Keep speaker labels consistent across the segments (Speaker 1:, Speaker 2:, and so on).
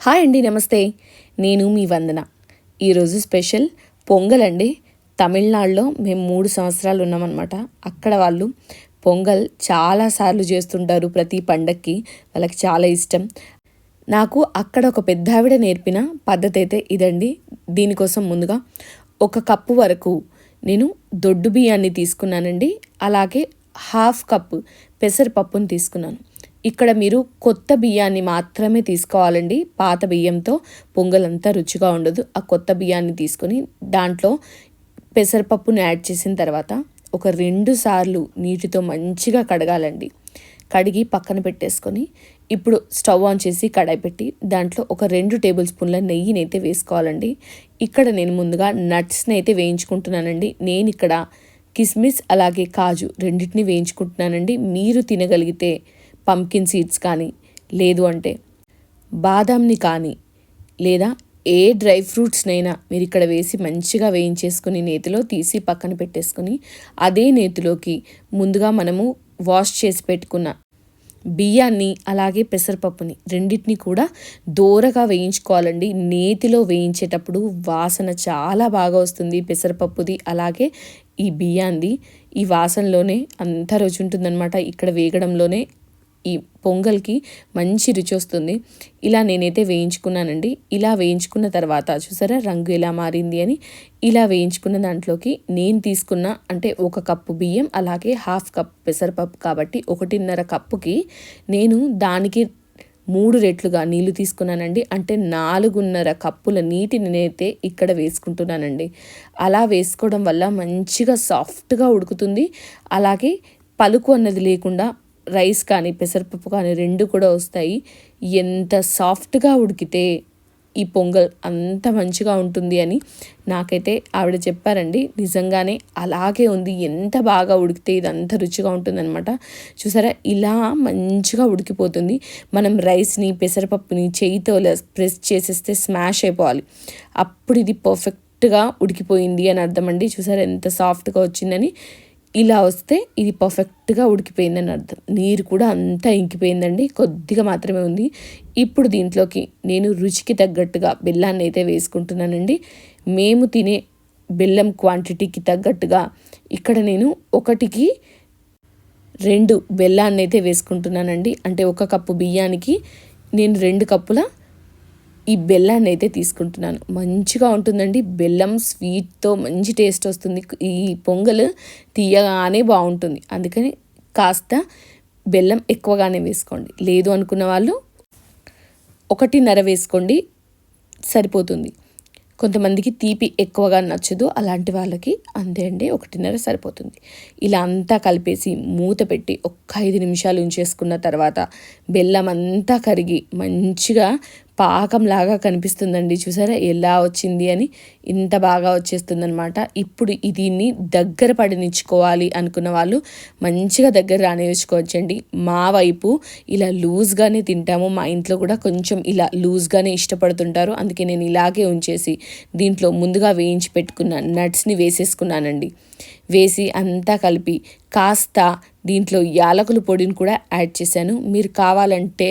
Speaker 1: Hi అండి, నమస్తే. నేను మీ వందన. ఈరోజు స్పెషల్ పొంగల్ అండి. తమిళనాడులో మేము 3 సంవత్సరాలు ఉన్నామన్నమాట. అక్కడ వాళ్ళు పొంగల్ చాలాసార్లు చేస్తుంటారు. ప్రతి పండక్కి వాళ్ళకి చాలా ఇష్టం. నాకు అక్కడ ఒక పెద్ద ఆవిడ నేర్పిన పద్ధతి అయితే ఇదండి. దీనికోసం ముందుగా 1 కప్పు వరకు నేను దొడ్డు బియ్యాన్ని తీసుకున్నానండి. అలాగే 1/2 కప్పు పెసరపప్పును తీసుకున్నాను. ఇక్కడ మీరు కొత్త బియ్యాన్ని మాత్రమే తీసుకోవాలండి. పాత బియ్యంతో పొంగల్ అంతా రుచిగా ఉండదు. ఆ కొత్త బియ్యాన్ని తీసుకొని దాంట్లో పెసరపప్పును యాడ్ చేసిన తర్వాత ఒక 2 సార్లు నీటితో మంచిగా కడగాలండి. కడిగి పక్కన పెట్టేసుకొని ఇప్పుడు స్టవ్ ఆన్ చేసి కడాయి పెట్టి దాంట్లో ఒక 2 టేబుల్ స్పూన్ల నెయ్యిని అయితే వేసుకోవాలండి. ఇక్కడ నేను ముందుగా నట్స్ని అయితే వేయించుకుంటున్నానండి. నేను ఇక్కడ కిస్మిస్ అలాగే కాజు రెండింటిని వేయించుకుంటున్నానండి. మీరు తినగలిగితే పంకిన్ సీడ్స్ కానీ, లేదు అంటే బాదాంని కానీ, లేదా ఏ డ్రై ఫ్రూట్స్నైనా మీరు ఇక్కడ వేసి మంచిగా వేయించేసుకుని నేతిలో తీసి పక్కన పెట్టేసుకొని అదే నేతిలోకి ముందుగా మనము వాష్ చేసి పెట్టుకున్న బియ్యాన్ని అలాగే పెసరపప్పుని రెండింటిని కూడా దోరగా వేయించుకోవాలండి. నేతిలో వేయించేటప్పుడు వాసన చాలా బాగా వస్తుంది పెసరపప్పుది అలాగే ఈ బియ్యాన్ని. ఈ వాసనలోనే అంత రుచి ఉంటుందన్నమాట. ఇక్కడ వేగడంలోనే ఈ పొంగల్కి మంచి రుచి వస్తుంది. ఇలా నేనైతే వేయించుకున్నానండి. ఇలా వేయించుకున్న తర్వాత చూసారా రంగు ఎలా మారింది అని. ఇలా వేయించుకున్న దాంట్లోకి నేను తీసుకున్న అంటే 1 కప్పు బియ్యం అలాగే 1/2 కప్ పెసరపప్పు కాబట్టి 1.5 కప్పుకి నేను దానికి 3 రెట్లుగా నీళ్లు తీసుకున్నానండి. అంటే 4.5 కప్పుల నీటిని నేనైతే ఇక్కడ వేసుకుంటున్నానండి. అలా వేసుకోవడం వల్ల మంచిగా సాఫ్ట్గా ఉడుకుతుంది. అలాగే పలుకు అన్నది లేకుండా రైస్ కానీ పెసరపప్పు కానీ 2 కూడా వస్తాయి. ఎంత సాఫ్ట్గా ఉడికితే ఈ పొంగల్ అంత మంచిగా ఉంటుంది అని నాకైతే ఆవిడ చెప్పారండి. నిజంగానే అలాగే ఉంది. ఎంత బాగా ఉడికితే ఇదంతా రుచిగా ఉంటుందన్నమాట. చూసారా ఇలా మంచిగా ఉడికిపోతుంది. మనం రైస్ని పెసరపప్పుని చేయితో ప్రెస్ చేసేస్తే స్మాష్ అయిపోవాలి. అప్పుడు ఇది పర్ఫెక్ట్గా ఉడికిపోయింది అని అర్థం అండి. చూసారా ఎంత సాఫ్ట్గా వచ్చిందని. ఇలా వస్తే ఇది పర్ఫెక్ట్గా ఉడికిపోయిందని అర్థం. నీరు కూడా అంతా ఇంకిపోయిందండి. కొద్దిగా మాత్రమే ఉంది. ఇప్పుడు దీంట్లోకి నేను రుచికి తగ్గట్టుగా బెల్లాన్ని అయితే వేసుకుంటున్నానండి. మేము తినే బెల్లం క్వాంటిటీకి తగ్గట్టుగా ఇక్కడ నేను 1కి 2 బెల్లాన్ని అయితే వేసుకుంటున్నానండి. అంటే 1 కప్పు బియ్యానికి నేను 2 కప్పుల ఈ బెల్లాన్ని అయితే తీసుకుంటున్నాను. మంచిగా ఉంటుందండి. బెల్లం స్వీట్తో మంచి టేస్ట్ వస్తుంది. ఈ పొంగల్ తీయగానే బాగుంటుంది. అందుకని కాస్త బెల్లం ఎక్కువగానే వేసుకోండి. లేదు అనుకున్న వాళ్ళు 1.5 వేసుకోండి, సరిపోతుంది. కొంతమందికి తీపి ఎక్కువగా నచ్చదు. అలాంటి వాళ్ళకి అంతే అండి, 1.5 సరిపోతుంది. ఇలా అంతా కలిపేసి మూత పెట్టి 5 నిమిషాలు ఉంచేసుకున్న తర్వాత బెల్లం అంతా కరిగి మంచిగా పాకంలాగా కనిపిస్తుందండి. చూసారా ఎలా వచ్చింది అని. ఇంత బాగా వచ్చేస్తుందనమాట. ఇప్పుడు దీన్ని దగ్గర పడినిచ్చుకోవాలి అనుకున్న వాళ్ళు మంచిగా దగ్గర రానిచ్చుకోవచ్చండి. మా వైపు ఇలా లూజ్గానే తింటాము. మా ఇంట్లో కూడా కొంచెం ఇలా లూజ్గానే ఇష్టపడుతుంటారు. అందుకే నేను ఇలాగే ఉంచేసి దీంట్లో ముందుగా వేయించి పెట్టుకున్న నట్స్ని వేసేసుకున్నానండి. వేసి అంతా కలిపి కాస్త దీంట్లో యాలకుల పొడిని కూడా యాడ్ చేశాను. మీరు కావాలంటే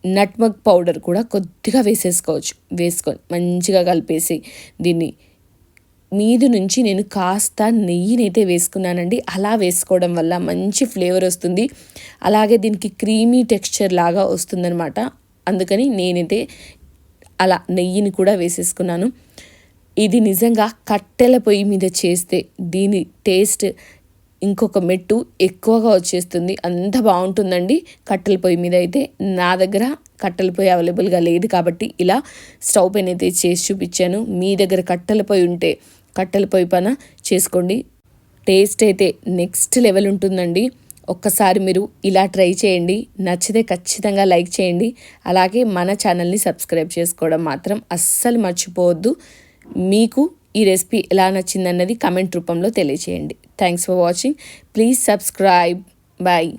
Speaker 1: నట్మగ్ పౌడర్ కూడా కొద్దిగా వేసేసుకోవచ్చు. వేసుకొని మంచిగా కలిపేసి దీన్ని మీద నుంచి నేను కాస్త నెయ్యినైతే వేసుకున్నానండి. అలా వేసుకోవడం వల్ల మంచి ఫ్లేవర్ వస్తుంది. అలాగే దీనికి క్రీమీ టెక్స్చర్ లాగా వస్తుందన్నమాట. అందుకని నేనైతే అలా నెయ్యిని కూడా వేసేసుకున్నాను. ఇది నిజంగా కట్టెల పొయ్యి మీద చేస్తే దీని టేస్ట్ ఇంకొక మెట్టు ఎక్కువగా వచ్చేస్తుంది. అంత బాగుంటుందండి కట్టెల పొయ్యి మీద అయితే. నా దగ్గర కట్టెల పొయ్యి అవైలబుల్గా లేదు కాబట్టి ఇలా స్టవ్ పైన అయితే చేసి చూపించాను. మీ దగ్గర కట్టెల పొయ్యి ఉంటే కట్టెల పొయ్యి పైన చేసుకోండి. టేస్ట్ అయితే నెక్స్ట్ లెవెల్ ఉంటుందండి. ఒక్కసారి మీరు ఇలా ట్రై చేయండి. నచ్చితే ఖచ్చితంగా లైక్ చేయండి. అలాగే మన ఛానల్ని సబ్స్క్రైబ్ చేసుకోవడం మాత్రం అస్సలు మర్చిపోవద్దు. మీకు ఈ రెసిపీ ఎలా నచ్చిందన్నది కమెంట్ రూపంలో తెలియచేయండి. Thanks for watching. Please subscribe. Bye.